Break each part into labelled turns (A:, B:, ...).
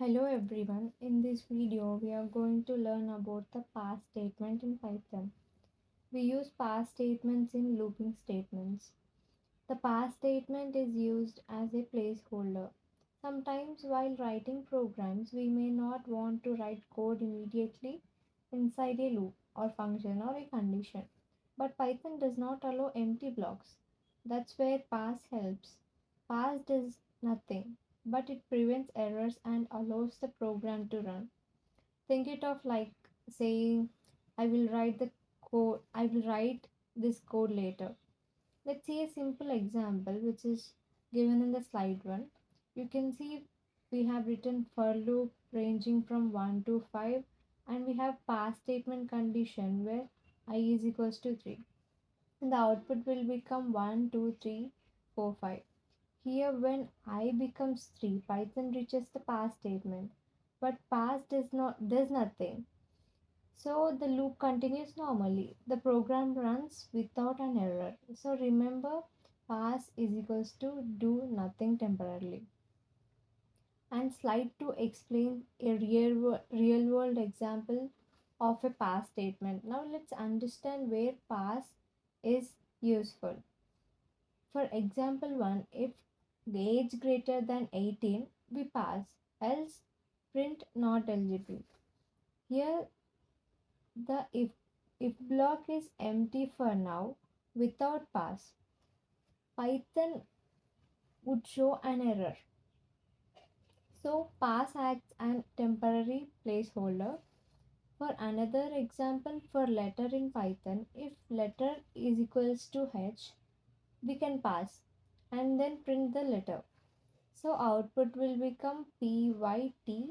A: Hello everyone, in this video we are going to learn about the past statement in Python. We use past statements in looping statements. The past statement is used as a placeholder. Sometimes while writing programs we may not want to write code immediately inside a loop or function or a condition. But Python does not allow empty blocks. That's where pass helps. Pass does nothing, but it prevents errors and allows the program to run. Think it of like saying, I will write this code later. Let's see a simple example which is given in the slide 1. You can see we have written for loop ranging from 1 to 5, and we have pass statement condition where I is equals to 3. And the output will become 1, 2, 3, 4, 5. Here when I becomes 3, Python reaches the pass statement, but pass does nothing. So the loop continues normally. The program runs without an error. So remember, pass is equals to do nothing temporarily. And slide 2 explains a real world example of a pass statement. Now let's understand where pass is useful. For example 1, if age greater than 18, we pass, else print not eligible. Here the if block is empty for now without pass. Python would show an error. So pass acts as temporary placeholder. For another example, for letter in Python, if letter is equals to h, we can pass and then print the letter. So output will become python.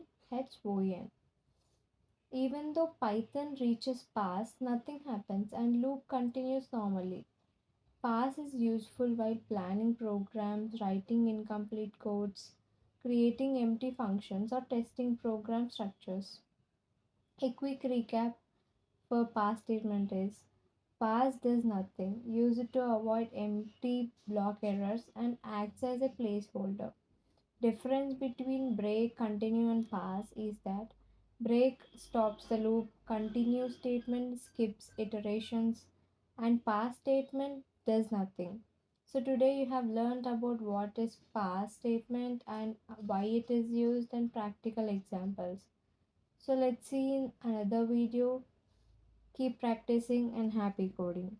A: Even though Python reaches pass, nothing happens and loop continues normally. Pass is useful while planning programs, writing incomplete codes, creating empty functions, or testing program structures. A quick recap for pass statement is: pass does nothing, use it to avoid empty block errors, and acts as a placeholder. Difference between break, continue, and pass is that break stops the loop, continue statement skips iterations, and pass statement does nothing. So today you have learned about what is pass statement and why it is used and practical examples. So let's see in another video. Keep practicing and happy coding.